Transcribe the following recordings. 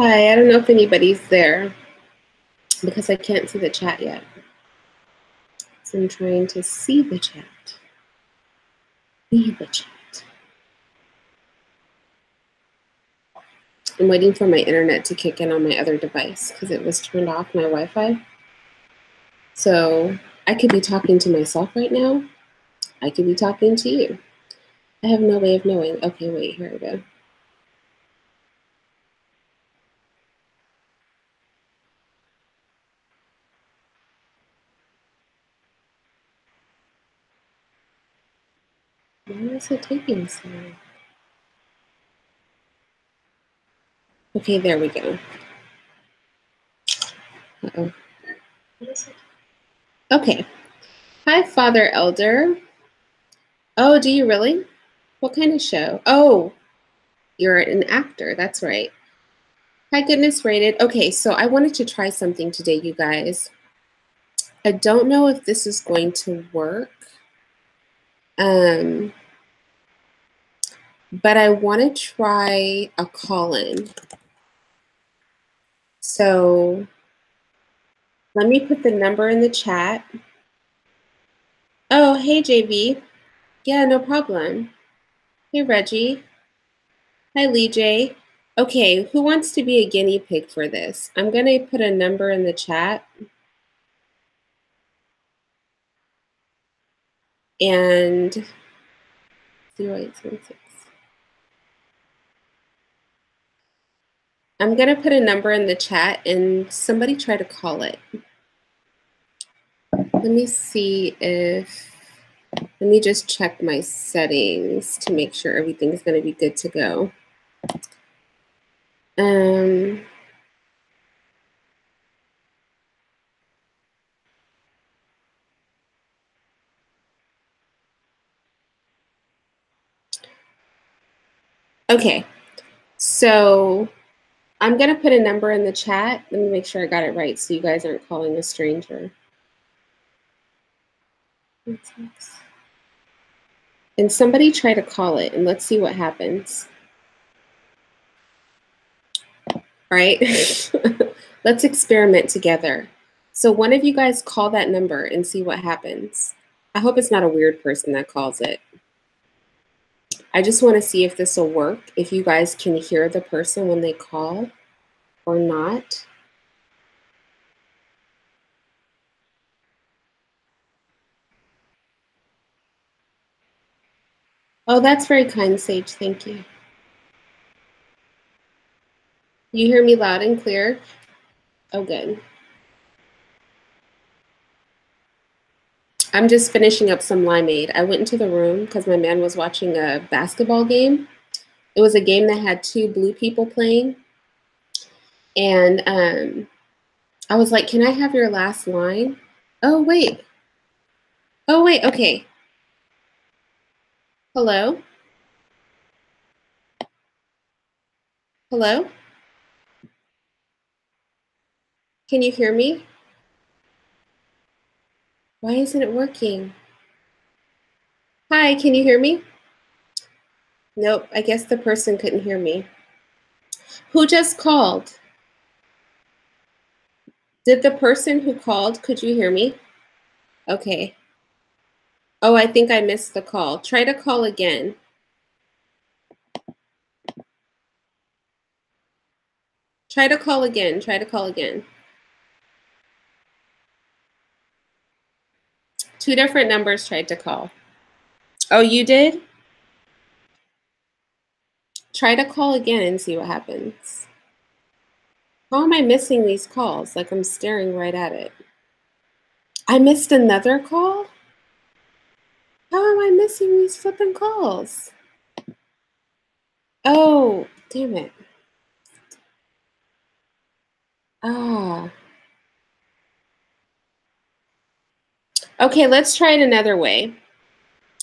Hi, I don't know if anybody's there because I can't see the chat yet. So I'm trying to see the chat. See the chat. I'm waiting for my internet to kick in on my other device because it was turned off, my Wi-Fi. So I could be talking to myself right now. I could be talking to you. I have no way of knowing. Okay, wait, here we go. Why is it taking so long? Okay, there we go. Uh-oh. What is it? Okay. Hi, Father Elder. Oh, do you really? What kind of show? Oh, you're an actor. That's right. Hi, Goodness Rated. Okay, so I wanted to try something today, you guys. I don't know if this is going to work, but I want to try a call-in. So let me put the number in the chat. Oh, hey, JB. Yeah, no problem. Hey, Reggie. Hi, Lee J. Okay, who wants to be a guinea pig for this? I'm going to put a number in the chat. And 0876. I'm going to put a number in the chat and somebody try to call it. Let me see if, let me just check my settings to make sure everything's going to be good to go. Okay, so I'm going to put a number in the chat. Let me make sure I got it right so you guys aren't calling a stranger. And somebody try to call it and let's see what happens. All right, let's experiment together. So one of you guys call that number and see what happens. I hope it's not a weird person that calls it. I just want to see if this will work, if you guys can hear the person when they call or not. Oh, that's very kind, Sage. Thank you. You hear me loud and clear? Oh, good. I'm just finishing up some limeade. I went into the room because my man was watching a basketball game. It was a game that had two blue people playing. And I was like, can I have your last line? Oh, wait. Oh, wait. Okay. Hello? Hello? Can you hear me? Why isn't it working? Hi, can you hear me? Nope, I guess the person couldn't hear me. Who just called? Did the person who called, could you hear me? Okay. Oh, I think I missed the call. Try to call again. Try to call again. Try to call again. Two different numbers tried to call. Oh, you did? Try to call again and see what happens. How am I missing these calls? Like I'm staring right at it. I missed another call? How am I missing these flipping calls? Oh, damn it. Ah. Okay, let's try it another way.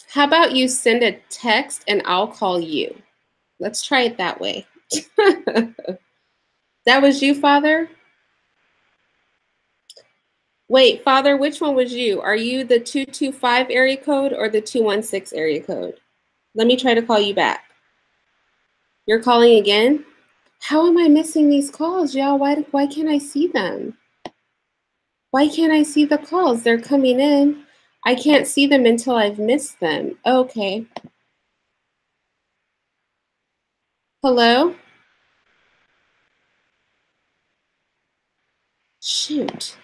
How about you send a text and I'll call you? Let's try it that way. That was you, Father? Wait, Father, which one was you? Are you the 225 area code or the 216 area code? Let me try to call you back. You're calling again? How am I missing these calls, y'all? Why can't I see them? Why can't I see the calls? They're coming in. I can't see them until I've missed them. Okay. Hello? Shoot.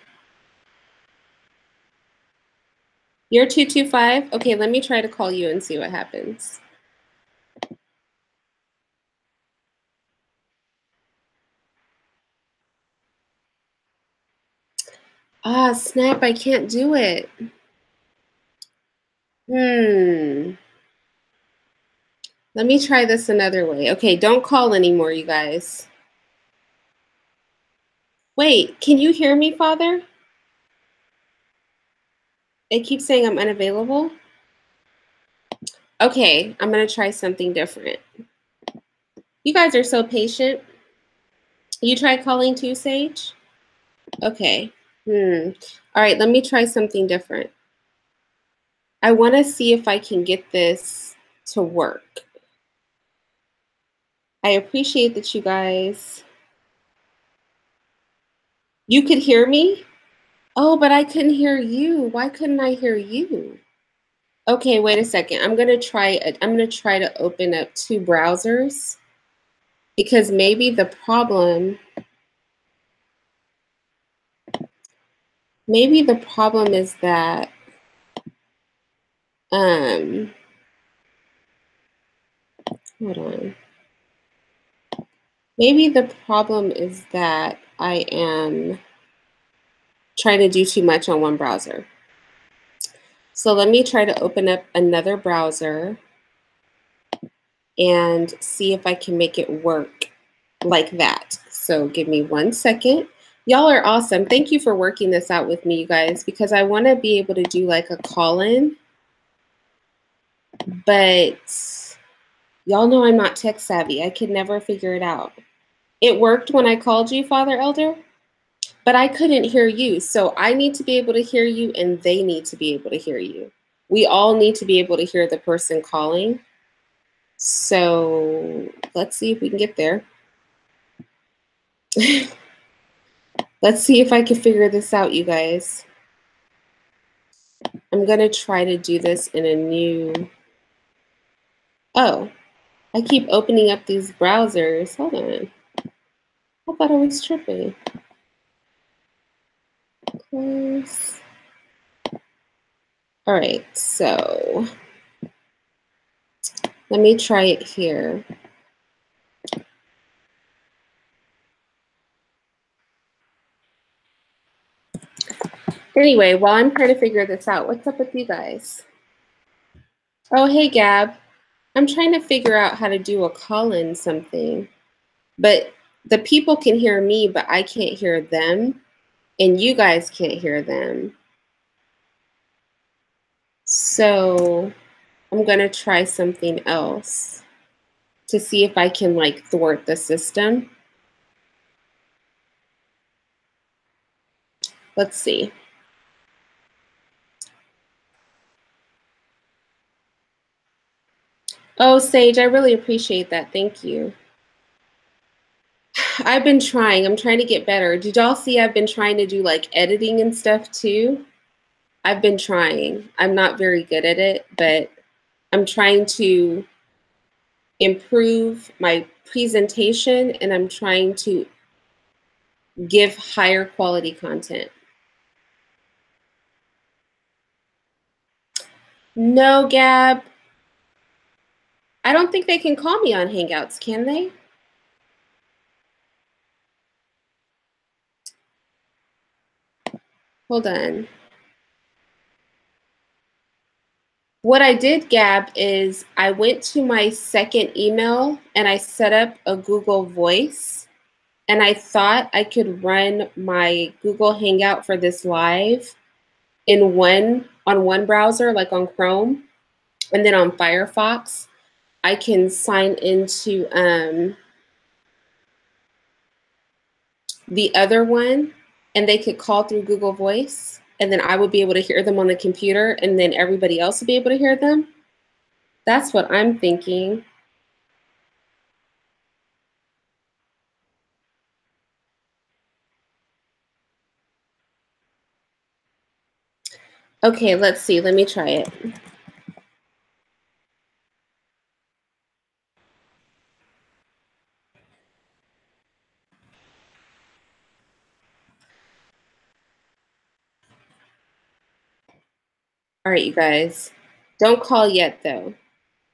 You're 225? Okay, let me try to call you and see what happens. Ah, snap, I can't do it. Let me try this another way. Okay, don't call anymore, you guys. Wait, can you hear me, Father? It keeps saying I'm unavailable. Okay, I'm gonna try something different. You guys are so patient. You tried calling too, Sage? Okay. All right, let me try something different. I want to see if I can get this to work. I appreciate that you guys. You could hear me? Oh, but I couldn't hear you. Why couldn't I hear you? Okay, wait a second. I'm gonna try to open up two browsers because maybe the problem is that hold on. Maybe the problem is that I am trying to do too much on one browser. So let me try to open up another browser and see if I can make it work like that. So give me 1 second. Y'all are awesome. Thank you for working this out with me, you guys, because I want to be able to do like a call-in, but y'all know I'm not tech savvy. I could never figure it out. It worked when I called you, Father Elder, but I couldn't hear you. So I need to be able to hear you and they need to be able to hear you. We all need to be able to hear the person calling. So let's see if we can get there. Let's see if I can figure this out, you guys. I'm going to try to do this in a new... Oh, I keep opening up these browsers. Hold on. I thought I was tripping. Close. All right, so let me try it here. Anyway, while I'm trying to figure this out, what's up with you guys? Oh, hey, Gab. I'm trying to figure out how to do a call-in something, but the people can hear me, but I can't hear them, and you guys can't hear them. So I'm going to try something else to see if I can like thwart the system. Let's see. Oh, Sage, I really appreciate that. Thank you. I've been trying. I'm trying to get better. Did y'all see I've been trying to do like editing and stuff too? I've been trying. I'm not very good at it, but I'm trying to improve my presentation and I'm trying to give higher quality content. No, Gab. I don't think they can call me on Hangouts, can they? Hold on. What I did, Gab, is I went to my second email and I set up a Google Voice and I thought I could run my Google Hangout for this live on one browser, like on Chrome, and then on Firefox, I can sign into the other one and they could call through Google Voice and then I would be able to hear them on the computer and then everybody else would be able to hear them. That's what I'm thinking. Okay, let's see. Let me try it. All right, you guys. Don't call yet, though.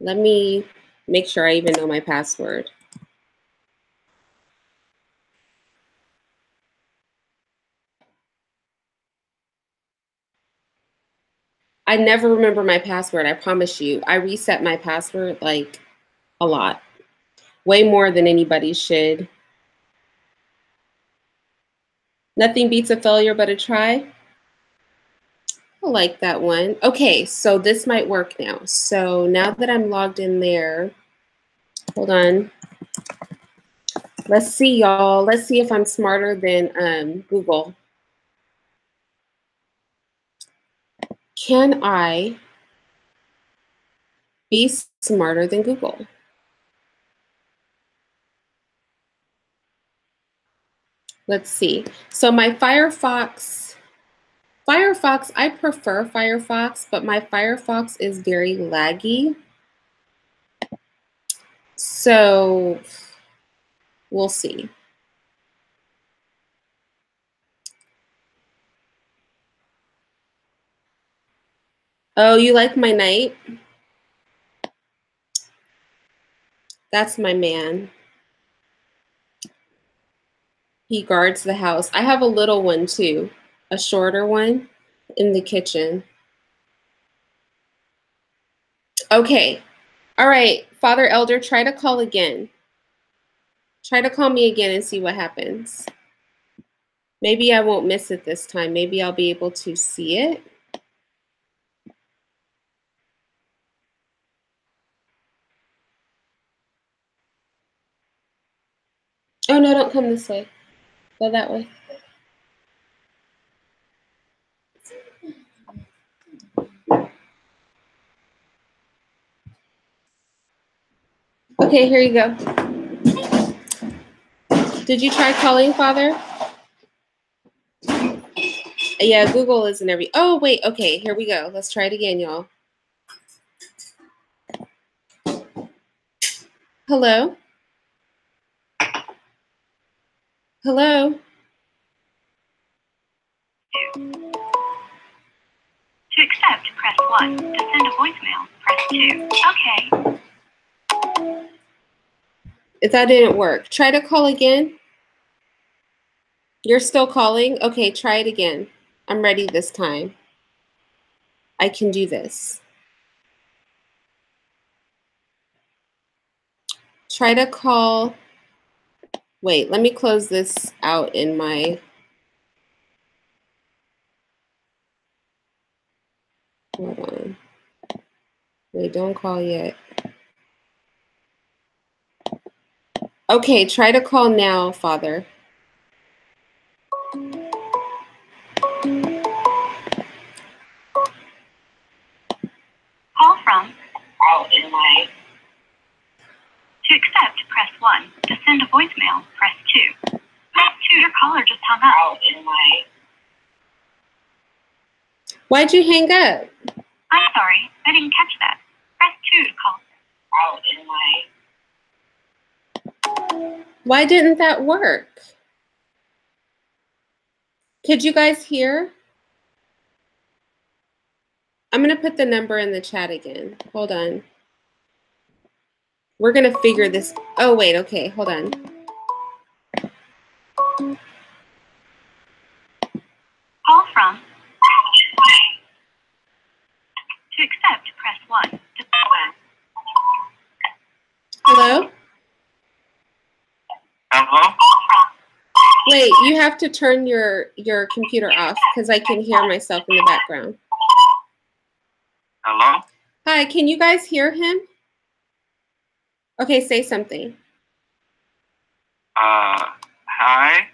Let me make sure I even know my password. I never remember my password, I promise you. I reset my password like a lot, way more than anybody should. Nothing beats a failure but a try. I like that one. Okay, so this might work now. So now that I'm logged in there, hold on. Let's see, y'all. Let's see if I'm smarter than Google. Can I be smarter than Google? Let's see. So my Firefox, I prefer Firefox, but my Firefox is very laggy. So we'll see. Oh, you like my knight? That's my man. He guards the house. I have a little one too, a shorter one in the kitchen. Okay. All right, Father Elder, try to call again. Try to call me again and see what happens. Maybe I won't miss it this time. Maybe I'll be able to see it. Oh no, don't come this way. Go that way. Okay, here you go. Did you try calling, Father? Yeah, Google isn't every. Oh, wait. Okay, here we go. Let's try it again, y'all. Hello? Hello? To accept, press 1. To send a voicemail, press 2. Okay. If that didn't work, try to call again. You're still calling? Okay, try it again. I'm ready this time. I can do this. Try to call. Wait, let me close this out in my. Hold on. Wait, don't call yet. Okay, try to call now, Father. Call from. Out in my. To accept, press 1. To send a voicemail, press 2. Press 2. Your caller just hung up. Out in my. Why'd you hang up? I'm sorry, I didn't catch that. Press 2 to call. Out in my. Why didn't that work? Could you guys hear? I'm going to put the number in the chat again. Hold on. We're going to figure this. Oh, wait. Okay. Hold on. Call from. To accept, press 1. Hello? Hello? Wait, you have to turn your computer off because I can hear myself in the background. Hello? Hi, can you guys hear him? Okay, say something. Hi?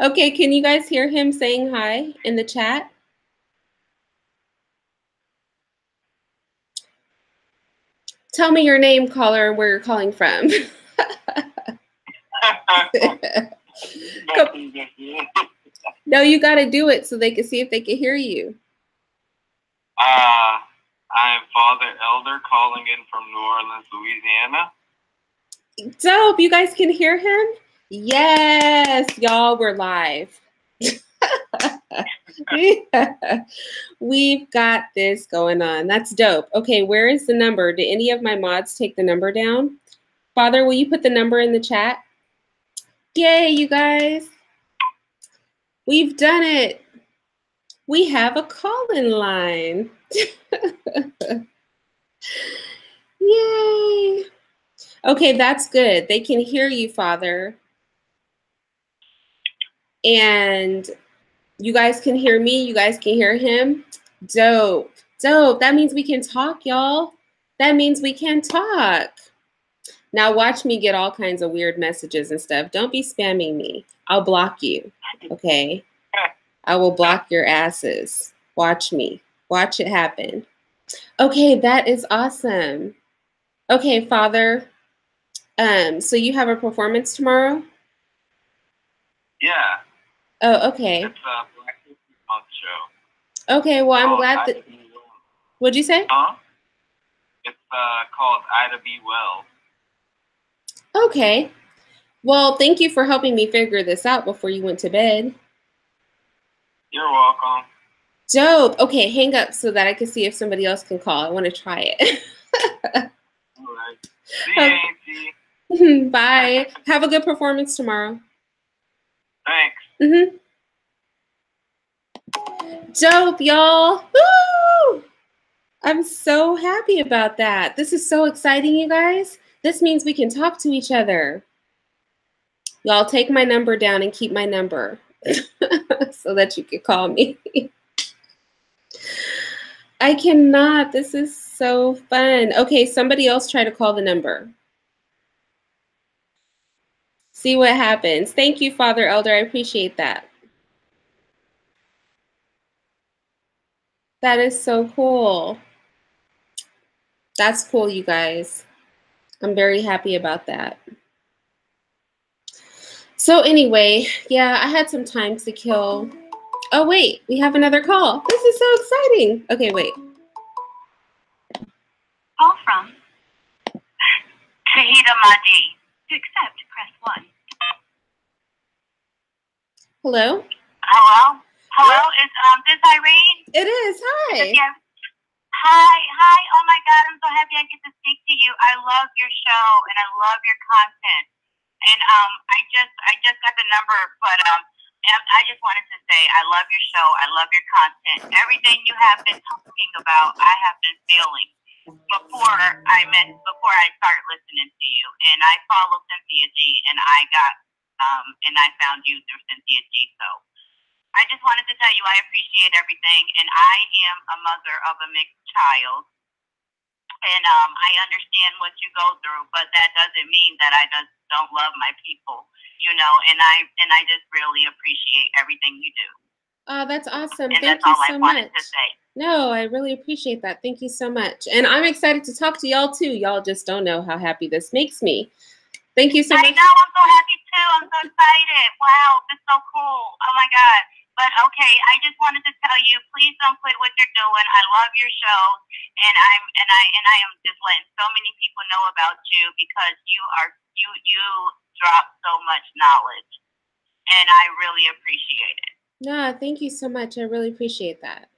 Okay, can you guys hear him saying hi in the chat? Tell me your name, caller, and where you're calling from. No, you got to do it so they can see if they can hear you. I am Father Elder calling in from New Orleans, Louisiana. Dope. You guys can hear him? Yes, y'all, we're live. We've got this going on. That's dope. Okay, where is the number? Did any of my mods take the number down? Father, will you put the number in the chat? Yay, you guys. We've done it. We have a call-in line. Yay. Okay, that's good. They can hear you, Father. And you guys can hear me. You guys can hear him. Dope. Dope. That means we can talk, y'all. That means we can talk. Now watch me get all kinds of weird messages and stuff. Don't be spamming me. I'll block you. Okay? I will block your asses. Watch me. Watch it happen. Okay, that is awesome. Okay, Father. So you have a performance tomorrow? Yeah. Oh, okay. It's a Black History Month show. Okay, well, I'm glad that... What'd you say? Huh? It's called Ida B. Wells. Okay. Well, thank you for helping me figure this out before you went to bed. You're welcome. Dope. Okay, hang up so that I can see if somebody else can call. I want to try it. All right. See you, Auntie. Bye. Have a good performance tomorrow. Thanks. Dope, y'all. Woo! I'm so happy about that. This is so exciting, you guys. This means we can talk to each other. Y'all take my number down and keep my number so that you can call me. I cannot. This is so fun. Okay, somebody else try to call the number. See what happens. Thank you, Father Elder. I appreciate that. That is so cool. That's cool, you guys. I'm very happy about that. So anyway, yeah, I had some time to kill. Oh, wait, we have another call. This is so exciting. Okay, wait. Call from Shahida Mahdi. To accept, press 1. Hello? Hello? Hello? Is this Irene? It is. Hi. Yeah. Hi. Oh my God, I'm so happy I get to speak to you. I love your show and I love your content. And I just got the number, but I just wanted to say I love your show. I love your content. Everything you have been talking about, I have been feeling before I started listening to you. And I follow Cynthia G, and I found you through Cynthia G. So I just wanted to tell you I appreciate everything, and I am a mother of a mixed child. And I understand what you go through, but that doesn't mean that I just don't love my people, you know. And I just really appreciate everything you do. Oh, that's awesome. And Thank that's you all so I wanted much. to say. No, I really appreciate that. Thank you so much. And I'm excited to talk to y'all too. Y'all just don't know how happy this makes me. Thank you so much. I know, I'm so happy too. I'm so excited. Wow, it's so cool. Oh my God. But okay, I just wanted to tell you, please don't quit what you're doing. I love your show, and I am just letting so many people know about you because you drop so much knowledge, and I really appreciate it. No, thank you so much. I really appreciate that.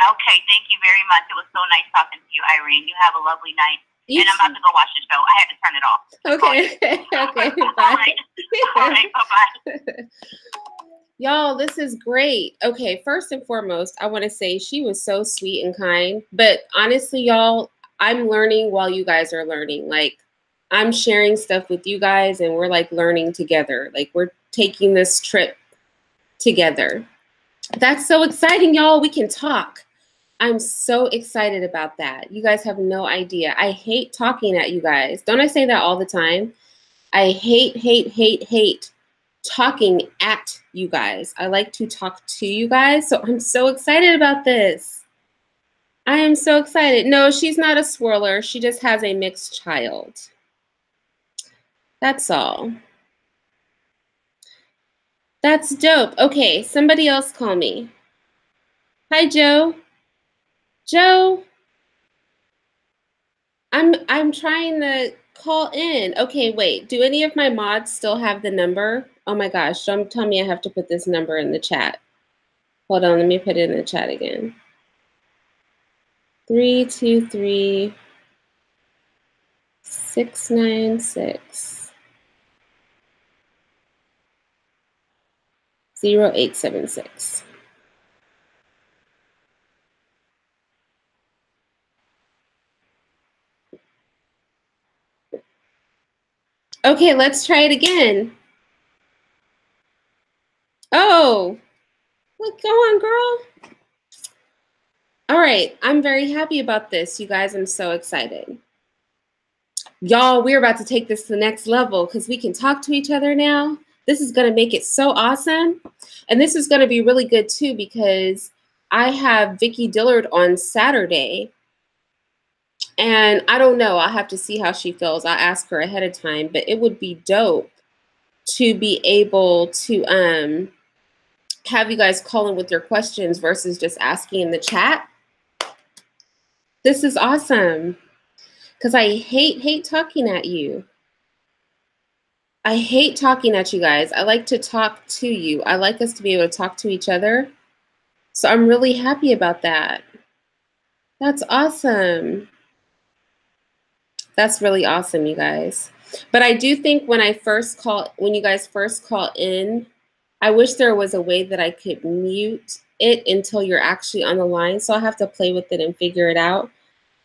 Okay, thank you very much. It was so nice talking to you, Irene. You have a lovely night. And I'm about to go watch the show. I had to turn it off. Okay. Bye. All right, bye-bye. Y'all, this is great. Okay, first and foremost, I want to say she was so sweet and kind. But honestly, y'all, I'm learning while you guys are learning. Like, I'm sharing stuff with you guys, and we're like learning together. Like, we're taking this trip together. That's so exciting, y'all. We can talk. I'm so excited about that. You guys have no idea. I hate talking at you guys. Don't I say that all the time? I hate talking at you guys. I like to talk to you guys. So I'm so excited about this. I am so excited. No, she's not a swirler. She just has a mixed child. That's all. That's dope. Okay, somebody else call me. Hi, Joe. Joe, I'm trying to call in. Okay, wait. Do any of my mods still have the number? Oh my gosh, don't tell me I have to put this number in the chat. Hold on, let me put it in the chat again. 323 696 0876. Okay, let's try it again. Oh, look, go on, girl. All right, I'm very happy about this, you guys. I'm so excited. Y'all, we're about to take this to the next level because we can talk to each other now. This is going to make it so awesome. And this is going to be really good too because I have Vicki Dillard on Saturday. And I don't know, I'll have to see how she feels. I'll ask her ahead of time, but it would be dope to be able to have you guys call in with your questions versus just asking in the chat. This is awesome because I hate talking at you. I hate talking at you guys. I like to talk to you. I like us to be able to talk to each other. So I'm really happy about that. That's awesome. That's really awesome, you guys. But I do think when you guys first call in, I wish there was a way that I could mute it until you're actually on the line. So I'll have to play with it and figure it out.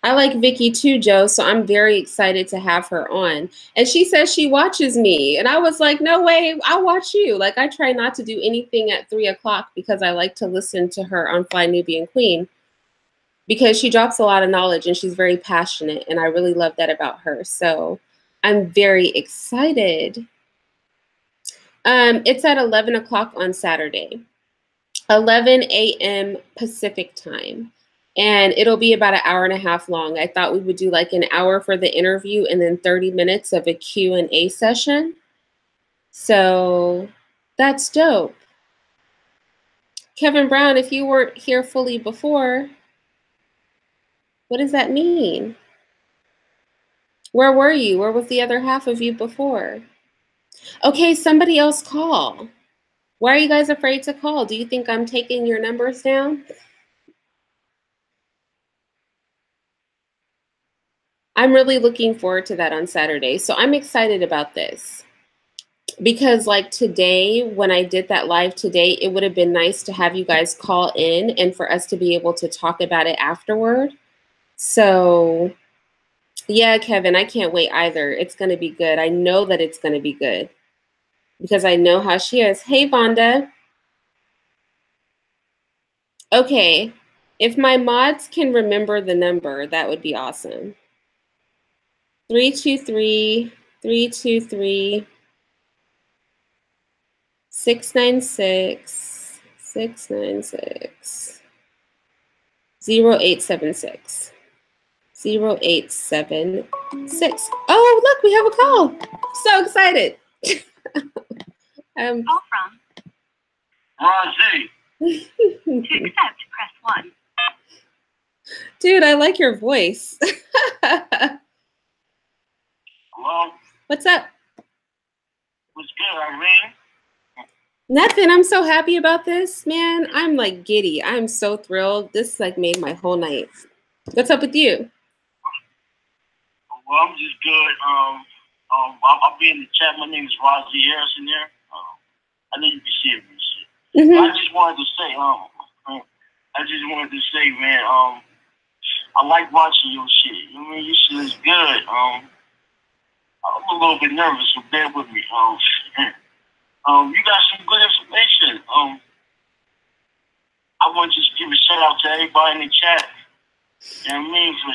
I like Vicki too, Joe, so I'm very excited to have her on. And she says she watches me. And I was like, no way, I'll watch you. Like, I try not to do anything at 3 o'clock because I like to listen to her on Fly Nubian Queen because she drops a lot of knowledge and she's very passionate. And I really love that about her. So I'm very excited. It's at 11 o'clock on Saturday, 11 a.m. Pacific time. And it'll be about an hour and a half long. I thought we would do like an hour for the interview and then 30 minutes of a Q&A session. So that's dope. Kevin Brown, if you weren't here fully before, what does that mean? Where were you? Where was the other half of you before? Okay, somebody else call. Why are you guys afraid to call? Do you think I'm taking your numbers down? I'm really looking forward to that on Saturday. So I'm excited about this because like today, when I did that live today, it would have been nice to have you guys call in and for us to be able to talk about it afterward. So yeah, Kevin, I can't wait either. It's going to be good. I know that it's going to be good because I know how she is. Hey, Vonda. Okay. If my mods can remember the number, that would be awesome. 323 323 696 696 0876 0876. Oh, look, we have a call. So excited. Call from Razi. to accept, press 1. Dude, I like your voice. Hello? What's up? What's good, Irene? Nothing. I'm so happy about this, man. I'm like giddy. I'm so thrilled. This like made my whole night. What's up with you? Well, I'm just good. I'll be in the chat. My name is Razi Harrison there. I know you can see it. Mm-hmm. I just wanted to say, man, I like watching your shit. I mean, your shit is good. I'm a little bit nervous, so bear with me. You got some good information. I want to just give a shout out to everybody in the chat. You know what I mean? For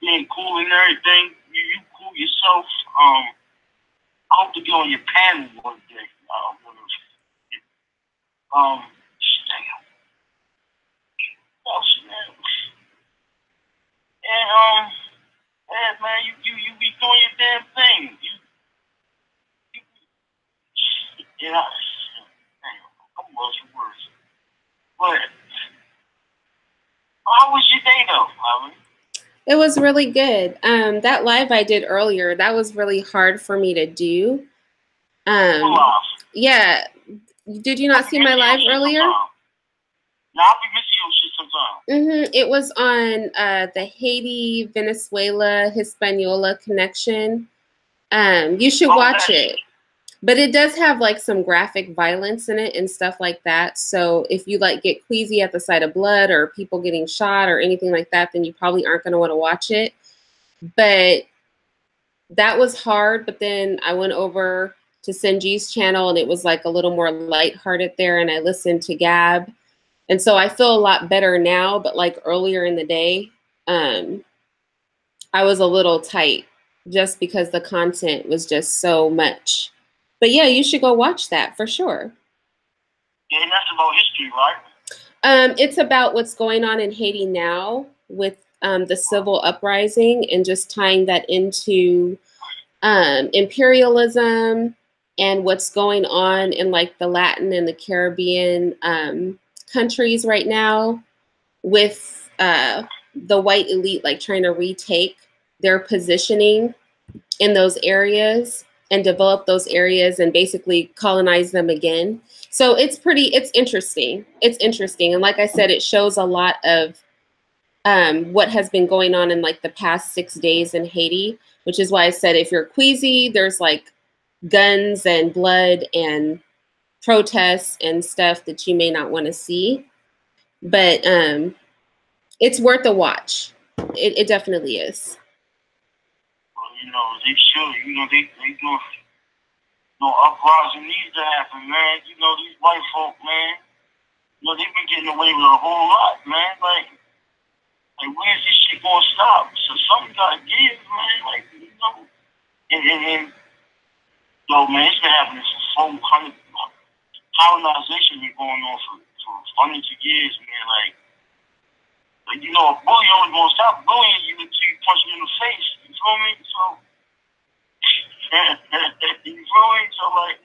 being cool and everything. You cool yourself. I hope to get on your panel one day. Damn. What else, man? And yeah, man, you be doing your damn thing. You know. It was really good. That live I did earlier, that was really hard for me to do. Yeah. Did you not see my live earlier? No, I'll be missing your shit sometimes. It was on the Haiti, Venezuela, Hispaniola connection. You should watch it. But it does have like some graphic violence in it and stuff like that. So if you like get queasy at the sight of blood or people getting shot or anything like that, then you probably aren't going to want to watch it. But that was hard. But then I went over to Senji's channel and it was like a little more lighthearted there. And I listened to Gab. And so I feel a lot better now. But like earlier in the day, I was a little tight just because the content was just so much. But yeah, you should go watch that for sure. Yeah, and that's about history, right? It's about what's going on in Haiti now with the civil uprising and just tying that into imperialism and what's going on in like the Latin and the Caribbean countries right now with the white elite like trying to retake their positioning in those areas and develop those areas and basically colonize them again. So it's interesting. It's interesting. And like I said, it shows a lot of what has been going on in like the past 6 days in Haiti, which is why I said, if you're queasy, there's like guns and blood and protests and stuff that you may not want to see. But it's worth a watch. It definitely is. You know, they should. You know, they do. No uprising needs to happen, man. You know, these white folk, man. You know, they've been getting away with a whole lot, man. Like where's this shit gonna stop? So something gotta give, man. Like, you know, and yo, man, it's been happening for 400. Colonization been going on for hundreds of years, man. Like you know, a bully only gonna stop bullying you until you punch him in the face. You feel me? So, you feel me? So, like,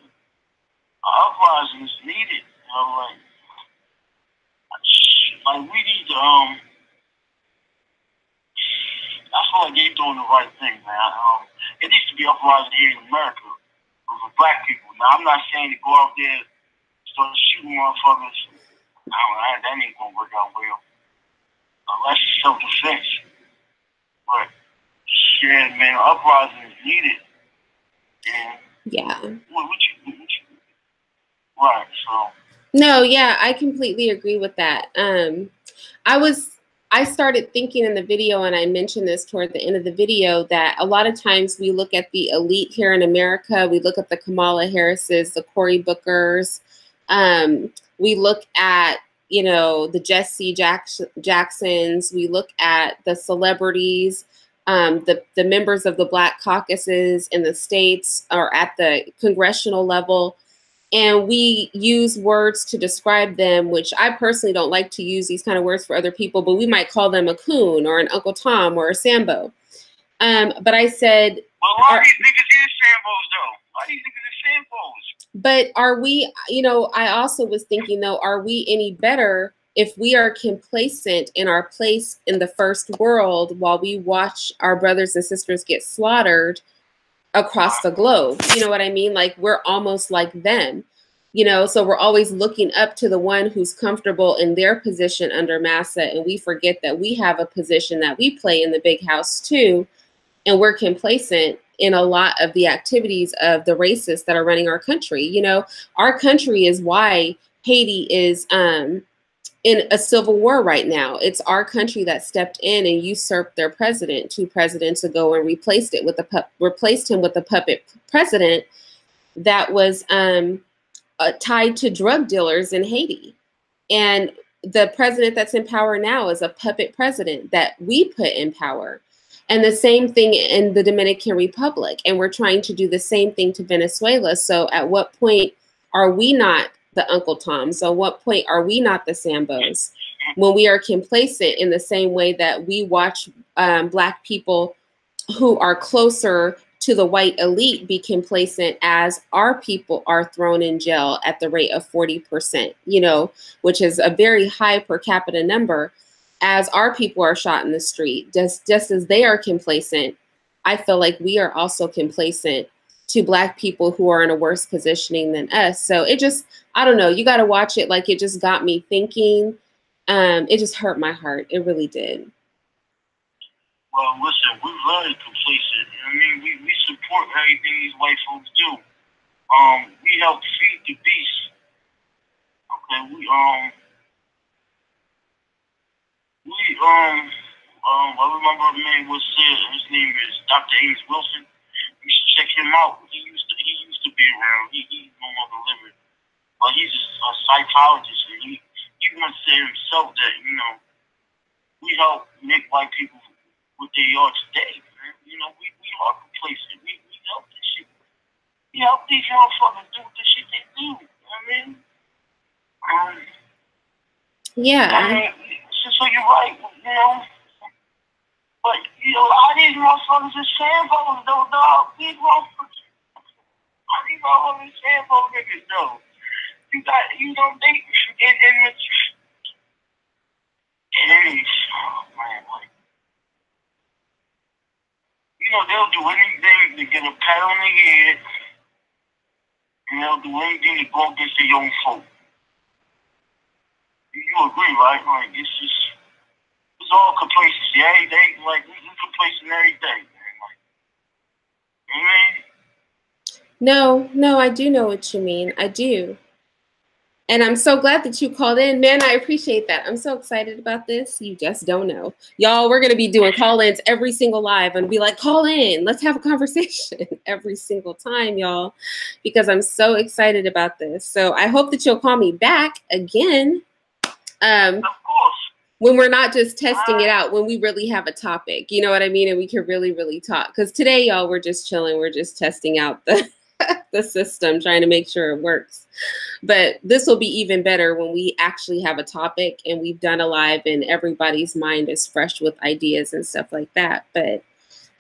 uprising is needed. You know, like we need to, I feel like they're doing the right thing, man. It needs to be uprising here in America for black people. Now, I'm not saying to go out there and start shooting motherfuckers. That ain't gonna work out well. Unless it's self-defense. But, yeah, man, uprising is needed. And yeah. Right, so. No, yeah, I completely agree with that. I started thinking in the video, and I mentioned this toward the end of the video, that a lot of times we look at the elite here in America, we look at the Kamala Harrises, the Cory Bookers, we look at, you know, the Jesse Jacksons, we look at the celebrities, the members of the Black caucuses in the states or at the congressional level, and we use words to describe them, which I personally don't like to use these kind of words for other people, but we might call them a coon or an Uncle Tom or a Sambo. But I said, well, why are these niggas is Sambos though? Why these niggas is Sambos? But are we, you know, I also was thinking though, are we any better if we are complacent in our place in the first world while we watch our brothers and sisters get slaughtered across the globe? You know what I mean? Like, we're almost like them, you know, so we're always looking up to the one who's comfortable in their position under Massa, and we forget that we have a position that we play in the big house too, and we're complacent in a lot of the activities of the racists that are running our country. You know, our country is why Haiti is in a civil war right now. It's our country that stepped in and usurped their president 2 presidents ago and replaced him with a puppet president that was tied to drug dealers in Haiti. And the president that's in power now is a puppet president that we put in power. And the same thing in the Dominican Republic. And we're trying to do the same thing to Venezuela. So at what point are we not the Uncle Toms? So at what point are we not the Sambos? When we are complacent in the same way that we watch Black people who are closer to the white elite be complacent as our people are thrown in jail at the rate of 40%, you know, which is a very high per capita number. as our people are shot in the street, just as they are complacent, I feel like we are also complacent to Black people who are in a worse positioning than us. So it just, I don't know, you got to watch it. Like, it just got me thinking. It just hurt my heart. It really did. Well, listen, we're very complacent. I mean, we support everything these white folks do. We help feed the beast. Okay, I remember a man was said, his name is Dr. Amos Wilson. You should check him out. He used to be around. He's no longer living. But he's a psychologist, and he once said himself that, you know, we help make white people what they are today, man. You know, we are complacent. We help this shit. We help these motherfuckers do the shit they do. You know what I mean? Yeah. I mean, so you're right, you know. But, you know, all these motherfuckers are sandbones, though, dog. These motherfuckers, all these motherfuckers sandbone niggas, though. You know, they, oh, man, like, you know, they'll do anything to get a pat on the head, and they'll do anything to go against their own folk. You agree, right? Like, it's all complacency. They like, we complacent every day, man. Like, you know what I mean? No, I do know what you mean. I do. And I'm so glad that you called in. Man, I appreciate that. I'm so excited about this. You just don't know. Y'all, we're going to be doing call-ins every single live and be like, call in. Let's have a conversation every single time, y'all, because I'm so excited about this. So I hope that you'll call me back again. Of course. When we're not just testing it out, when we really have a topic, you know what I mean? And we can really, really talk. Because today, y'all, we're just chilling. We're just testing out the system, trying to make sure it works. But this will be even better when we actually have a topic and we've done a live and everybody's mind is fresh with ideas and stuff like that. But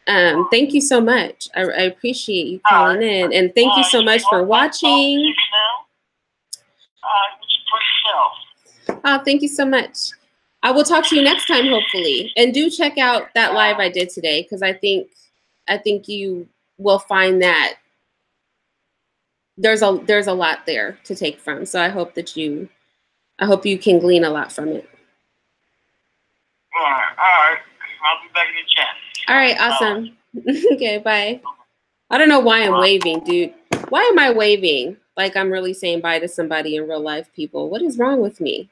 thank you so much. I appreciate you calling in. And thank you so much for watching. Oh, thank you so much. I will talk to you next time, hopefully. And do check out that live I did today, because I think you will find that there's a lot there to take from. So I hope you can glean a lot from it. All right. I'll be back in the chat. All right, awesome. Okay, bye. I don't know why I'm waving, dude. Why am I waving like I'm really saying bye to somebody in real life, people? What is wrong with me?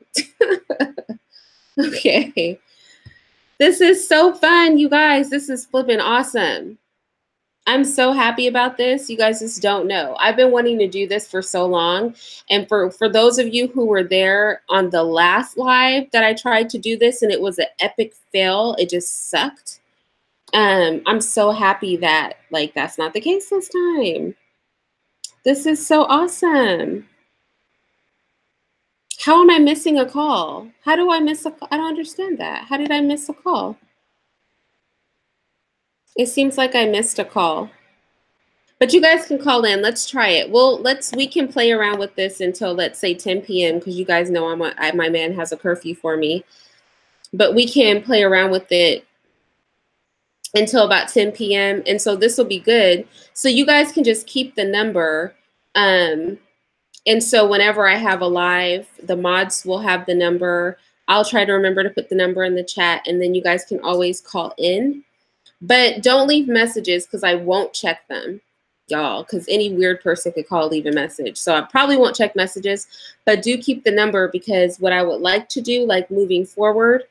Okay. This is so fun, you guys. This is flipping awesome. I'm so happy about this. You guys just don't know. I've been wanting to do this for so long. And for those of you who were there on the last live that I tried to do this and it was an epic fail, it just sucked. I'm so happy that like that's not the case this time. This is so awesome. How am I missing a call? How do I miss a call? I don't understand that. How did I miss a call? It seems like I missed a call. But you guys can call in. Let's try it. Well, we can play around with this until, let's say, 10 p.m. because you guys know my man has a curfew for me. But we can play around with it until about 10 p.m. And so this will be good. So you guys can just keep the number. And so whenever I have a live, the mods will have the number. I'll try to remember to put the number in the chat, and then you guys can always call in. But don't leave messages because I won't check them, y'all, because any weird person could call, leave a message. So I probably won't check messages, but do keep the number, because what I would like to do, like moving forward,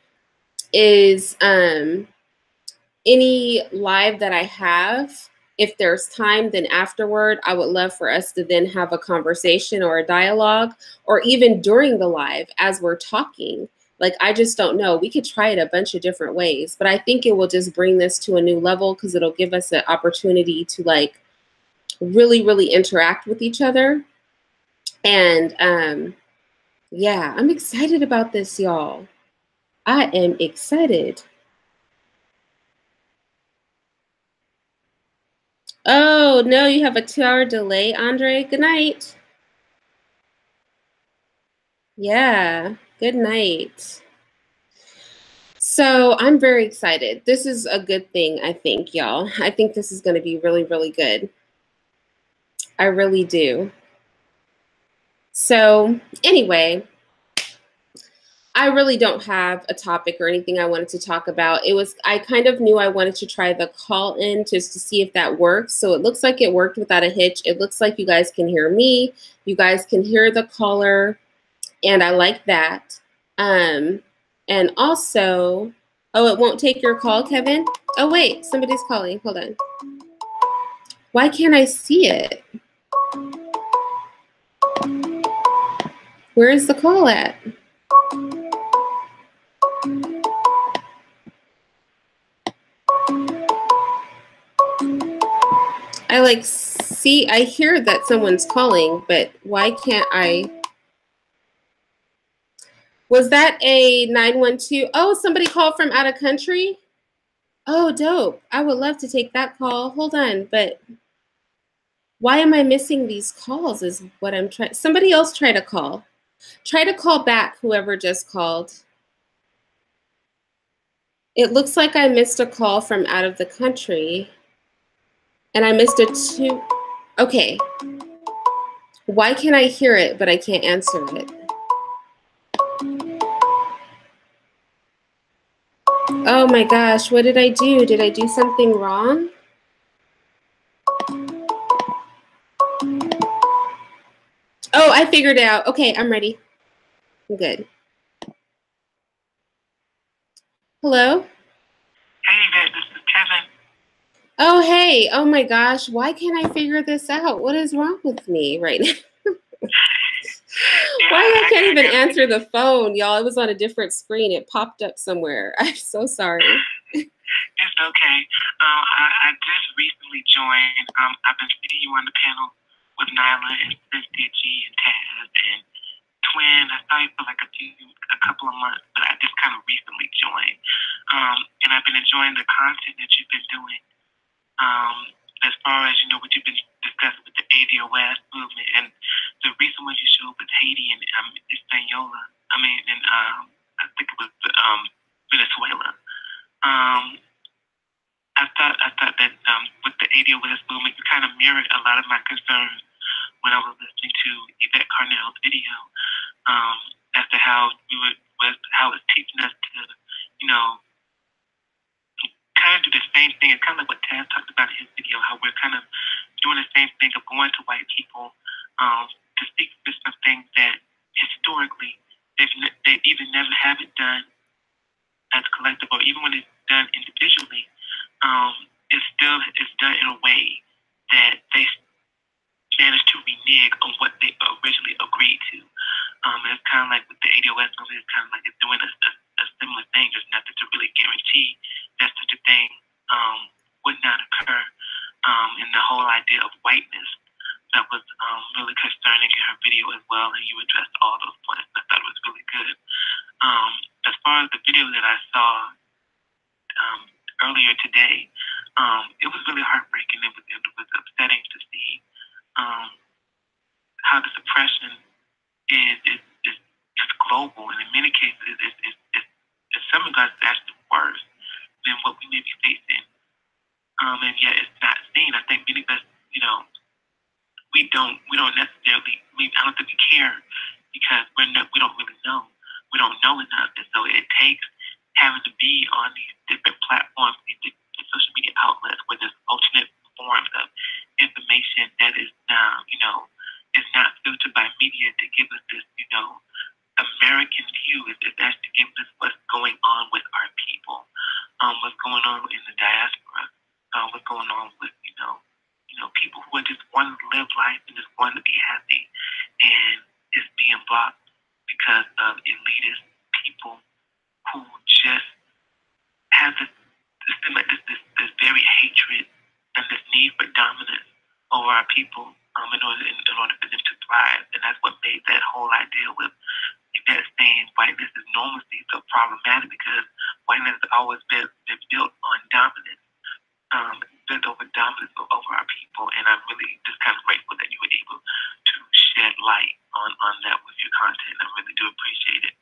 is any live that I have, if there's time, then afterward, I would love for us to then have a conversation or a dialogue, or even during the live as we're talking. Like, I just don't know. We could try it a bunch of different ways, but I think it will just bring this to a new level because it'll give us an opportunity to like really, really interact with each other. And yeah, I'm excited about this, y'all. I am excited. Oh, no, you have a 2-hour delay, Andre. Good night. Yeah, good night. So I'm very excited. This is a good thing, I think, y'all. I think this is going to be really, really good. I really do. So anyway, I really don't have a topic or anything I wanted to talk about. I kind of knew I wanted to try the call in just to see if that works. So it looks like it worked without a hitch. It looks like you guys can hear me. You guys can hear the caller, and I like that. And also, oh, it won't take your call, Kevin? Oh, wait, somebody's calling. Hold on. Why can't I see it? Where is the call at? I hear that someone's calling, but why can't I? Was that a 912? Oh, somebody called from out of country? Oh, dope. I would love to take that call. Hold on, but why am I missing these calls is what I'm trying. Somebody else try to call. Try to call back, whoever just called. It looks like I missed a call from out of the country. And I missed it too. Okay. Why can I hear it, but I can't answer it? Oh my gosh, what did I do? Did I do something wrong? Oh, I figured it out. Okay, I'm ready. I'm good. Hello? Hey there, this is Kevin. Oh, hey. Oh my gosh, why can't I figure this out? What is wrong with me right now? Why I can't even answer the phone, y'all? It was on a different screen. It popped up somewhere. I'm so sorry. It's okay. I just recently joined. I've been seeing you on the panel with Nyla and Cynthia G and Taz and Twin. I saw you for like a couple of months, but I just kind of recently joined. And I've been enjoying the content that you've been doing. As far as, you know, what you've been discussing with the ADOS movement and the recent one you showed with Haiti and Hispaniola, I think it was Venezuela. I thought that with the ADOS movement, you kind of mirrored a lot of my concerns when I was listening to Yvette Carnell's video as to how how it's teaching us to, you know, kind of do the same thing. It's kind of like what Taz talked about in his video, how we're kind of doing the same thing of going to white people to speak for some things that historically they either never have it done as a collective or even when it's done individually, it's done in a way that they managed to renege on what they originally agreed to. And it's kind of like with the ADOS movement, it's kind of like it's doing a similar thing. There's nothing to really guarantee that such a thing would not occur. And the whole idea of whiteness that was really concerning in her video as well, and you addressed all those points. I thought it was really good. As far as the video that I saw earlier today, it was really heartbreaking. It was upsetting to see how the suppression is just global, and in many cases, in some regards, it's actually worse than what we may be facing. And yet, it's not seen. I think many of us, you know, we don't necessarily. I don't think we care because we don't really know. We don't know enough, and so it takes having to be on these different platforms, these different social media outlets, where there's alternate forms of information that is now, you know, is not filtered by media to give us this, you know, American view. It's actually giving us what's going on with our people, what's going on in the diaspora, what's going on with, you know, people who are just wanting to live life and just wanting to be happy, and it's being blocked because of elitist people who just have this very hatred and this need for dominance over our people in order for them to thrive. And that's what made that whole idea with that saying whiteness is normalcy so problematic, because whiteness has always been built on dominance, built over dominance over our people. And I'm really just kind of grateful that you were able to shed light on that with your content. I really do appreciate it.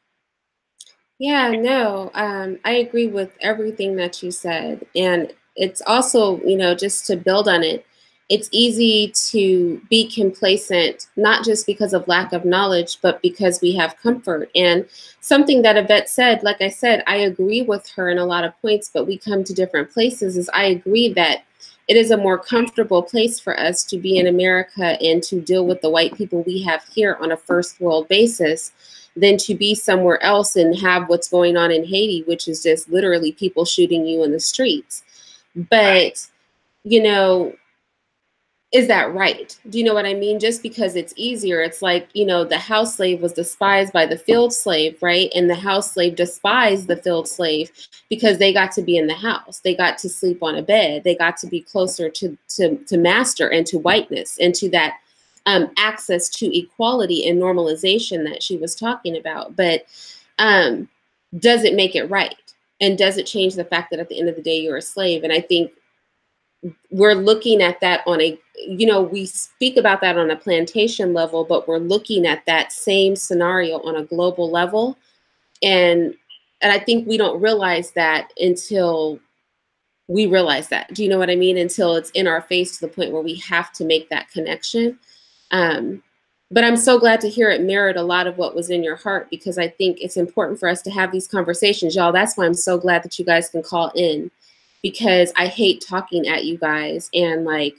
Yeah, no, I agree with everything that you said. And it's also, just to build on it, it's easy to be complacent, not just because of lack of knowledge, but because we have comfort. And something that Yvette said, like I said, I agree with her in a lot of points, but we come to different places, is I agree that it is a more comfortable place for us to be in America and to deal with the white people we have here on a first world basis than to be somewhere else and have what's going on in Haiti, which is just literally people shooting you in the streets. But, you know, is that right? Do you know what I mean? Just because it's easier, it's like, the house slave was despised by the field slave, right? And the house slave despised the field slave because they got to be in the house. They got to sleep on a bed. They got to be closer to master and to whiteness and to that access to equality and normalization that she was talking about. But um, does it make it right? And does it change the fact that at the end of the day, you're a slave? And I think we're looking at that on a, we speak about that on a plantation level, but we're looking at that same scenario on a global level. And I think we don't realize that until we realize that. Do you know what I mean? Until it's in our face to the point where we have to make that connection. But I'm so glad to hear it mirrored a lot of what was in your heart, because I think it's important for us to have these conversations, y'all. That's why I'm so glad that you guys can call in, because I hate talking at you guys, and like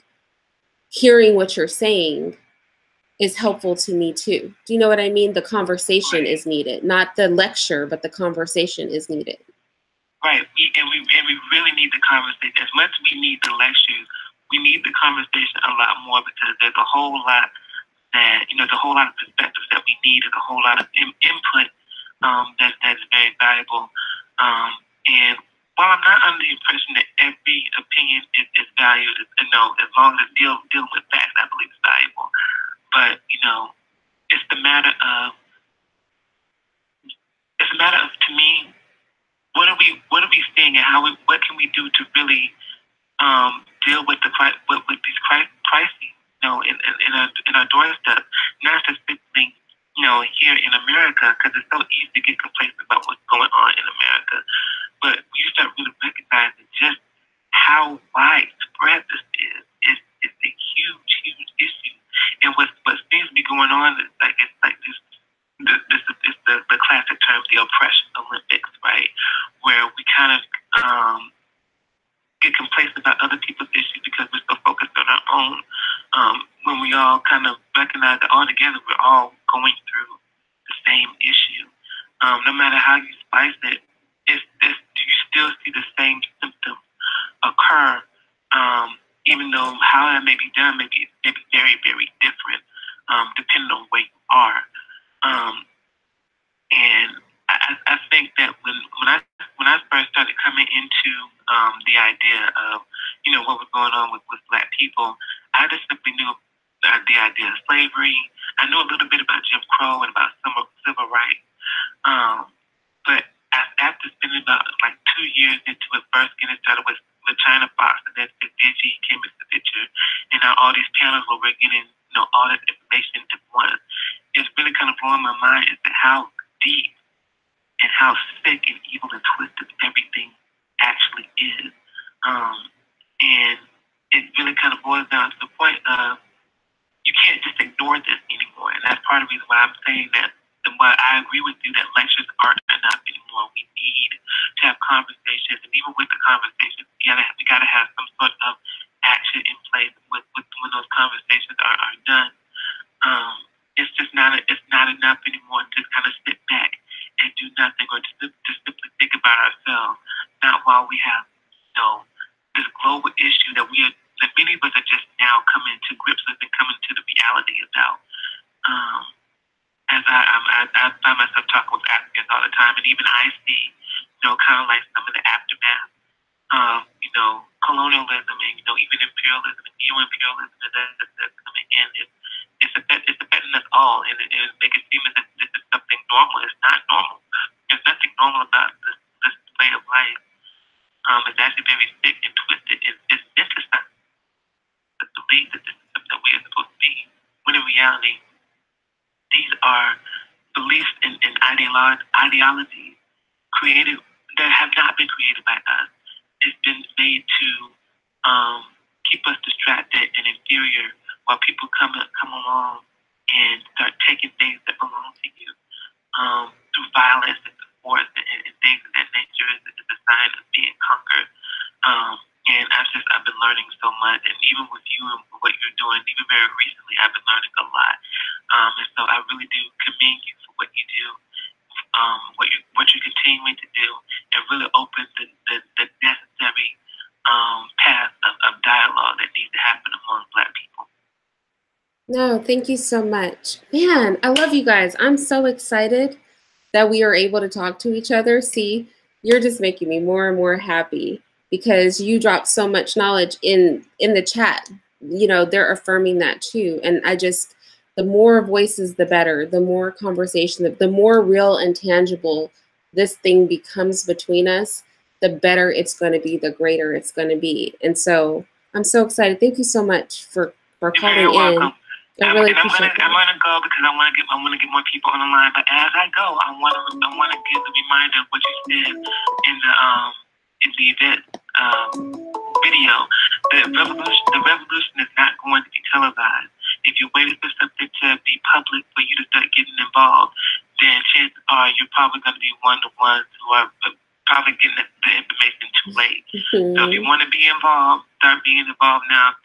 hearing what you're saying is helpful to me too. Do you know what I mean? The conversation is needed, not the lecture, but the conversation is needed. Right, we really need the conversation. As much as we need the lectures, we need the conversation a lot more, because there's a whole lot that, there's a whole lot of perspectives that we need, and a whole lot of input that's very valuable. And while I'm not under the impression that every opinion is valued, as long as it's dealing with facts, I believe it's valuable. But it's a matter of to me, what are we seeing, and what can we do to really deal with with these crises, in our doorstep, not specifically, here in America, because it's so easy to get complacent about what's going on in America. But you start really recognizing just how widespread this is. It's a huge, huge issue. And what seems to be going on is the classic term, the oppression Olympics, right? Where we kind of get complacent about other people's issues because we're so focused on our own. When we all kind of recognize that all together we're all going through the same issue. No matter how you spice it, do you still see the same symptoms occur? Even though how that may be done may be very, very different, depending on where you are. And I think that when I first started coming into the idea of what was going on with Black people, I just simply knew the idea of slavery. I knew a little bit about Jim Crow and about civil rights. But after spending about 2 years into it, first getting started with China Fox, and then Digi came into the picture, and now all these panels where we're getting all this information at once, it's really kind of blowing my mind as to how deep and how sick and evil and twisted everything actually is. And it really kind of boils down to the point of you can't just ignore this anymore. And that's part of the reason why I'm saying that, why I agree with you that lectures aren't enough anymore. We need to have conversations, and even with the conversations, we gotta have some sort of action in place with when those conversations are done. It's just not enough anymore to just kind of sit back and do nothing, or just simply think about ourselves. Not while we have this global issue that many of us are just now coming to grips with and coming to the reality about. As I find myself talking with Africans all the time, and even I see, kind of like some of the aftermath of, colonialism and, even imperialism and neo-imperialism that's coming in. It's affecting us all, and it make it seem as if this is something normal. It's not normal. There's nothing normal about this way of life. It's actually very sick and twisted. It's synthesized. The belief that this is something that we are supposed to be, when in reality, these are beliefs and ideologies created, that have not been created by us. It's been made to keep us distracted and inferior while people come along and start taking things that belong to you through violence and force and things of that nature is a sign of being conquered. And I've been learning so much, and even with you and what you're doing, even very recently, I've been learning a lot. And so I really do commend you for what you do, what you're continuing to do, and really open the necessary path of dialogue that needs to happen among Black people. No, thank you so much. Man, I love you guys. I'm so excited that we are able to talk to each other. See, you're just making me more and more happy because you dropped so much knowledge in the chat. You know, they're affirming that too. And the more voices, the better, the more conversation, the more real and tangible this thing becomes between us, the better it's going to be, the greater it's going to be. And so I'm so excited. Thank you so much for calling in. Welcome. I really appreciate that. I'm gonna go because I want to get more people on the line. But as I go, I want to give the reminder of what you said in the event video. The revolution is not going to be televised. If you're waiting for something to be public for you to start getting involved, then chances are you're probably going to be one of the ones who are probably getting the information too late. So if you want to be involved, start being involved now.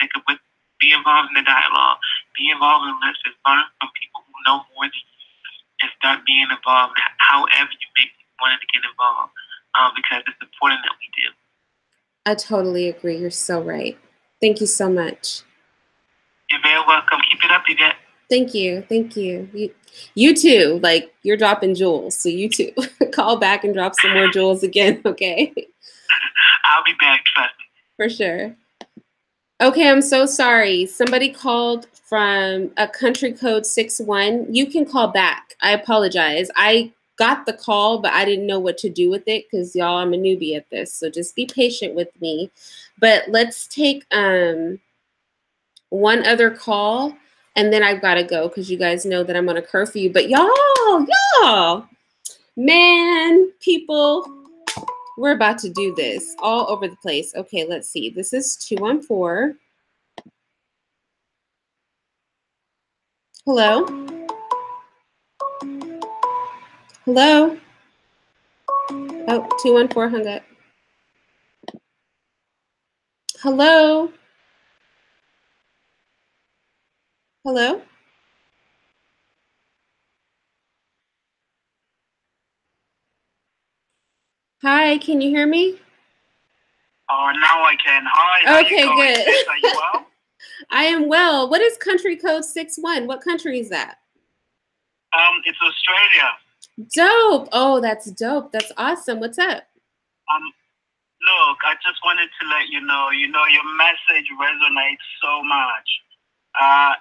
Be involved in the dialogue. Be involved in lectures. Learn from people who know more than you, and start being involved however you may be wanting to get involved, because it's important that we do. I totally agree. You're so right. Thank you so much. You're very welcome. Keep it up, Yvette. Thank you. Thank you. You too. Like, you're dropping jewels. So you too. Call back and drop some more jewels again, okay? I'll be back, trust me. For sure. Okay, I'm so sorry. Somebody called from a country code 61. You can call back. I apologize. I got the call, but I didn't know what to do with it because, y'all, I'm a newbie at this. So just be patient with me. But let's take one other call, and then I've got to go because you guys know that I'm on a curfew. But y'all, man, people, we're about to do this all over the place. Okay, let's see. This is 214. Hello? Hello? Oh, 214 hung up. Hello? Hello? Hi, can you hear me? Oh, now I can. Hi. Okay, good. Are you well? I am well. What is country code 61? What country is that? It's Australia. Dope. Oh, that's dope. That's awesome. What's up? Look, I just wanted to let you know, your message resonates so much.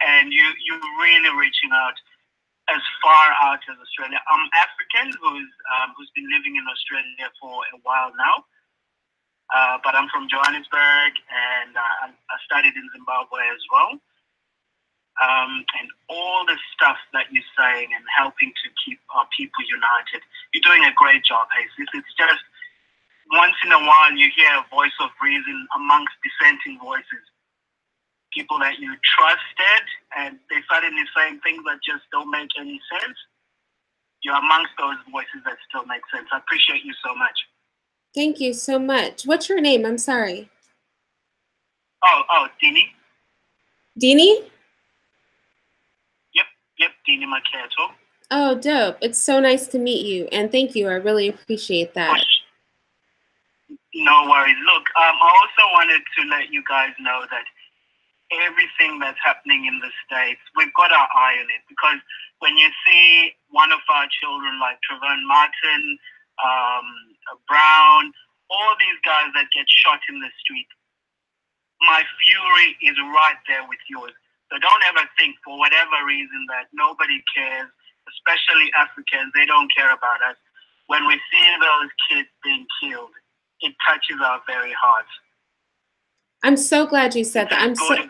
And you're really reaching out as far out as Australia. I'm African who's been living in Australia for a while now. But I'm from Johannesburg, and I studied in Zimbabwe as well. And all the stuff that you're saying and helping to keep our people united, you're doing a great job, Hayes. It's just once in a while you hear a voice of reason amongst dissenting voices. People that you trusted, and they suddenly saying things that just don't make any sense. You're amongst those voices that still make sense. I appreciate you so much. Thank you so much. What's your name? I'm sorry. Oh, Dini. Dini? Yep, Dini Maketo. Oh, dope. It's so nice to meet you, and thank you. I really appreciate that. No worries. Look, I also wanted to let you guys know that everything that's happening in the States, we've got our eye on it, because when you see one of our children like Trayvon Martin, Brown, all these guys that get shot in the street, my fury is right there with yours. So don't ever think for whatever reason that nobody cares, especially Africans, they don't care about us. When we see those kids being killed, it touches our very hearts. I'm so glad you said that. Absolutely.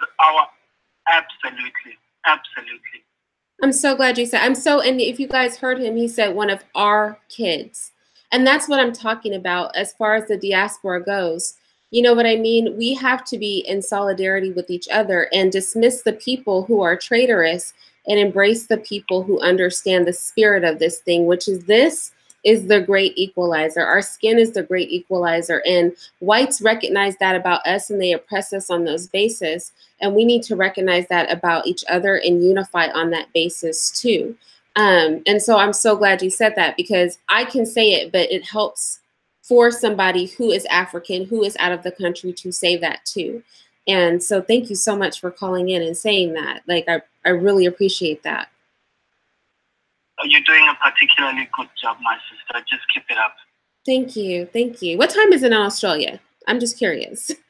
I'm so glad you said. And if you guys heard him, he said one of our kids. And that's what I'm talking about as far as the diaspora goes. You know what I mean? We have to be in solidarity with each other and dismiss the people who are traitorous and embrace the people who understand the spirit of this thing, which is this is the great equalizer. Our skin is the great equalizer. And whites recognize that about us and they oppress us on those bases. And we need to recognize that about each other and unify on that basis too. And so I'm so glad you said that, because I can say it, but it helps for somebody who is African, who is out of the country, to say that too. And so thank you so much for calling in and saying that. Like, I really appreciate that. You're doing a particularly good job, my sister. Just keep it up. Thank you. Thank you. What time is it in Australia? I'm just curious. It's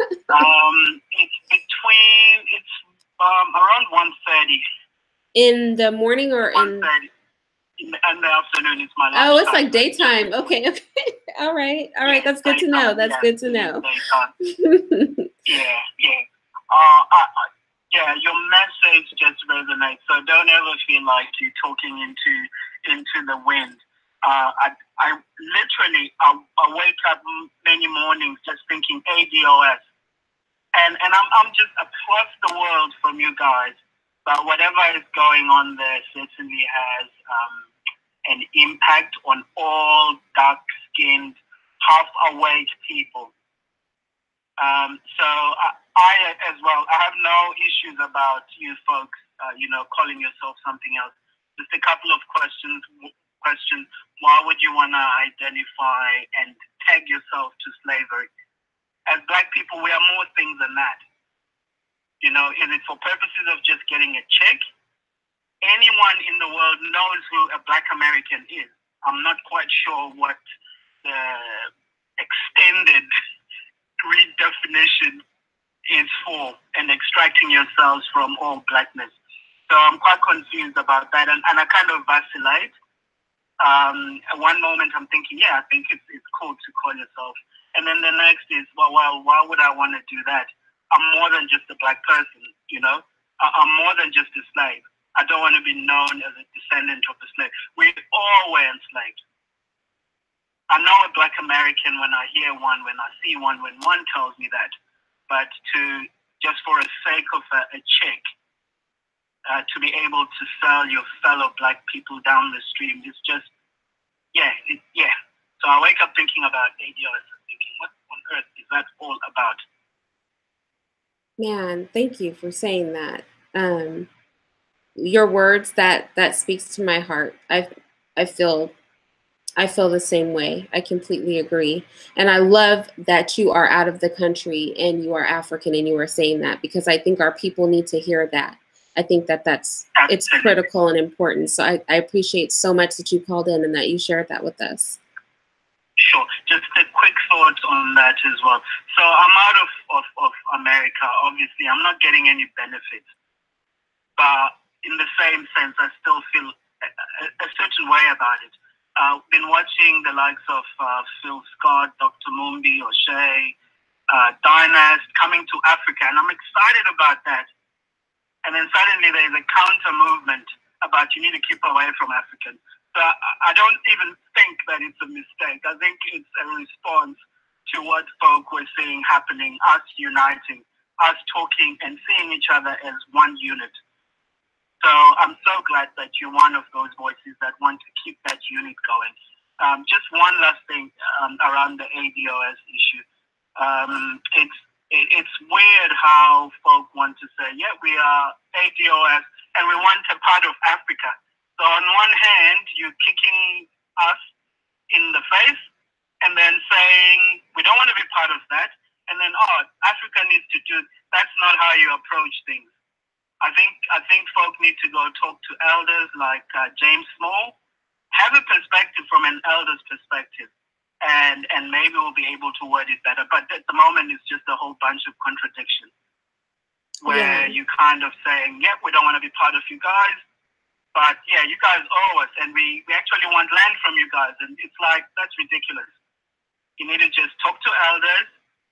around 1:30. In the morning or in the afternoon? It's my lunchtime. Oh, it's like daytime. Okay. All right. That's good to know. That's good to know. Yeah, your message just resonates. So don't ever feel like you're talking into the wind. I literally wake up many mornings just thinking ADOS, and I'm just across the world from you guys. But whatever is going on there certainly has an impact on all dark-skinned, half-awake people. So I as well, I have no issues about you folks, calling yourself something else. Just a couple of questions. Why would you want to identify and tag yourself to slavery? As Black people, we are more things than that. Is it for purposes of just getting a check? Anyone in the world knows who a Black American is. I'm not quite sure what the extended redefinition is for, and extracting yourselves from all Blackness. So I'm quite confused about that, and I kind of vacillate. At one moment I'm thinking, yeah, I think it's cool to call yourself. And then the next is, well, why would I want to do that? I'm more than just a Black person, I'm more than just a slave. I don't want to be known as a descendant of a slave. We all were enslaved. I know a Black American when I hear one, when I see one, when one tells me that. But just for the sake of a check, to be able to sell your fellow Black people down the stream is just, yeah. So I wake up thinking about ADOS and thinking, what on earth is that all about? Man, thank you for saying that. Your words, that speaks to my heart. I feel the same way. I completely agree. And I love that you are out of the country and you are African and you are saying that, because I think our people need to hear that. I think it's critical and important. So I appreciate so much that you called in and that you shared that with us. Sure. Just a quick thought on that as well. So I'm out of America. Obviously, I'm not getting any benefits. But in the same sense, I still feel a certain way about it. I've been watching the likes of Phil Scott, Dr. Mumbi, O'Shea, Dynast coming to Africa, and I'm excited about that. And then suddenly there's a counter movement about you need to keep away from Africans. So I don't even think that it's a mistake. I think it's a response to what folk were seeing happening, us uniting, us talking and seeing each other as one unit. So I'm so glad that you're one of those voices that want to keep that unit going. Just one last thing around the ADOS issue. It's weird how folk want to say, yeah, we are ADOS and we want a part of Africa. So on one hand, you're kicking us in the face and then saying, we don't want to be part of that. And then, Africa needs to do, that's not how you approach things. I think folk need to go talk to elders like James Small, have a perspective from an elder's perspective, and maybe we'll be able to word it better. But at the moment, it's just a whole bunch of contradictions where you kind of saying, yeah, we don't want to be part of you guys, but yeah, you guys owe us, and we actually want land from you guys. And it's like, that's ridiculous. You need to just talk to elders.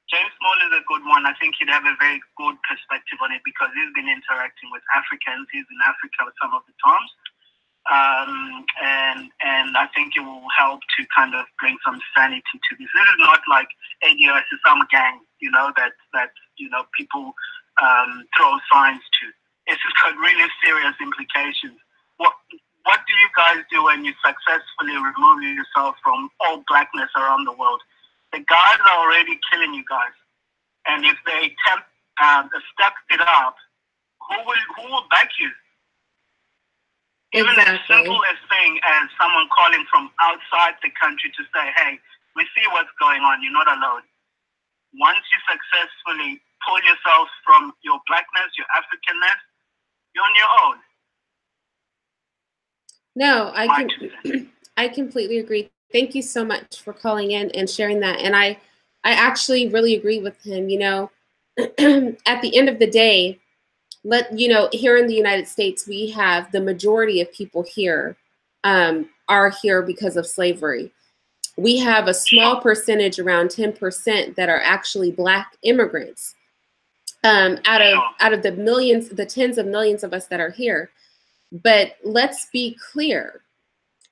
James Small is a good one. I think he'd have a very good perspective on it because he's been interacting with Africans. He's in Africa some of the times. and I think it will help to kind of bring some sanity to this. This is not like ADOS is some gang, you know, that you know people throw signs to. It's just got really serious implications. What do you guys do when you successfully remove yourself from all blackness around the world? The guys are already killing you guys, and if they step it up, who will back you? Even as simple as thing as someone calling from outside the country to say, hey, we see what's going on, you're not alone. Once you successfully pull yourself from your blackness, your Africanness, you're on your own. No, I completely agree. Thank you so much for calling in and sharing that. And I actually really agree with him. You know, at the end of the day, here in the United States, we have the majority of people here are here because of slavery. We have a small percentage, around 10%, that are actually Black immigrants. Out of the millions, the tens of millions of us that are here. But let's be clear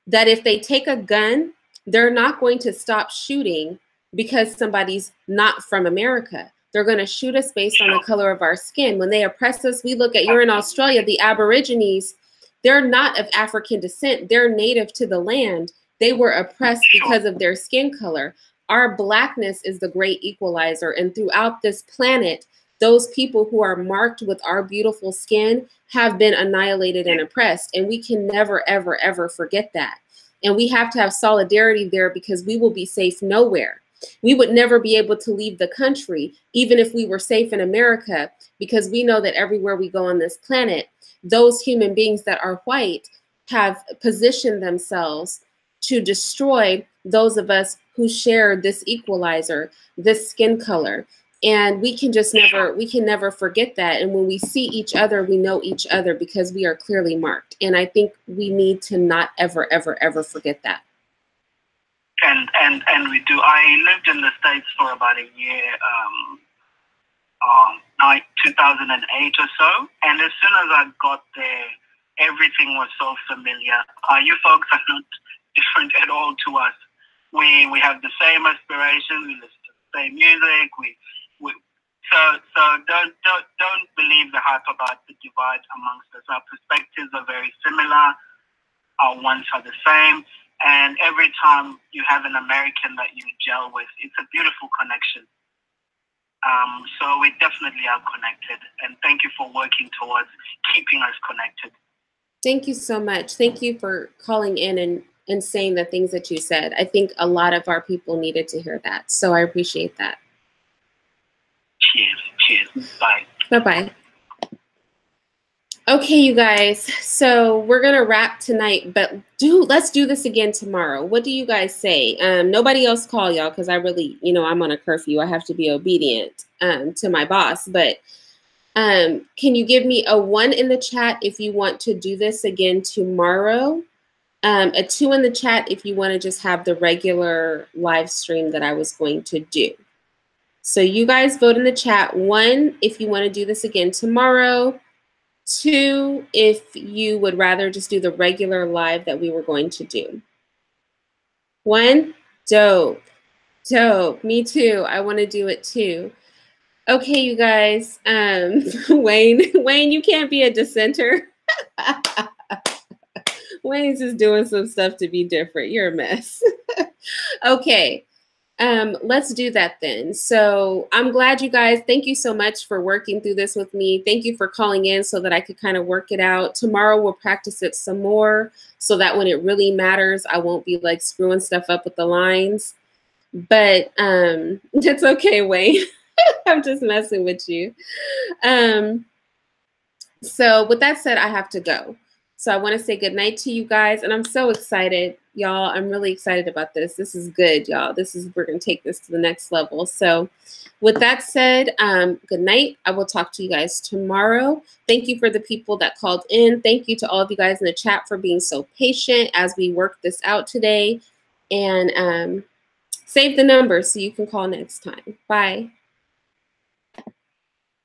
that if they take a gun, they're not going to stop shooting because somebody's not from America. They're going to shoot us based on the color of our skin. When they oppress us, we look at, you're in Australia, the Aborigines, they're not of African descent. They're native to the land. They were oppressed because of their skin color. Our blackness is the great equalizer. And throughout this planet, those people who are marked with our beautiful skin have been annihilated and oppressed. And we can never, ever, ever forget that. And we have to have solidarity there, because we will be safe nowhere. We would never be able to leave the country, even if we were safe in America, because we know that everywhere we go on this planet, those human beings that are white have positioned themselves to destroy those of us who share this equalizer, this skin color. And we can never forget that. And when we see each other, we know each other because we are clearly marked. And I think we need to not ever, ever, ever forget that. And we do. I lived in the States for about a year, 2008 or so. And as soon as I got there, everything was so familiar. You folks are not different at all to us. We have the same aspirations. We listen to the same music. So don't believe the hype about the divide amongst us. Our perspectives are very similar. Our wants are the same. And every time you have an American that you gel with, it's a beautiful connection. So we definitely are connected. And thank you for working towards keeping us connected. Thank you so much. Thank you for calling in and saying the things that you said. I think a lot of our people needed to hear that. So I appreciate that. Cheers. Bye. Bye-bye. Okay, you guys. So we're going to wrap tonight, but let's do this again tomorrow. What do you guys say? Nobody else call, y'all, because I really, I'm on a curfew. I have to be obedient to my boss. But can you give me a 1 in the chat if you want to do this again tomorrow? A 2 in the chat if you want to just have the regular live stream that I was going to do. So you guys vote in the chat. 1 if you want to do this again tomorrow. 2 if you would rather just do the regular live that we were going to do. 1, dope. Me too. I want to do it too. Okay, you guys. Wayne, you can't be a dissenter. Wayne's just doing some stuff to be different. You're a mess. Okay. Let's do that then. So I'm glad you guys, thank you so much for working through this with me. Thank you for calling in so that I could kind of work it out. Tomorrow we'll practice it some more so that when it really matters, I won't be like screwing stuff up with the lines. But it's okay, Wayne. I'm just messing with you. So with that said, I have to go. So I want to say good night to you guys. And I'm so excited, y'all. I'm really excited about this. This is good, y'all. We're going to take this to the next level. So with that said, good night. I will talk to you guys tomorrow. Thank you for the people that called in. Thank you to all of you guys in the chat for being so patient as we work this out today. And save the number so you can call next time. Bye.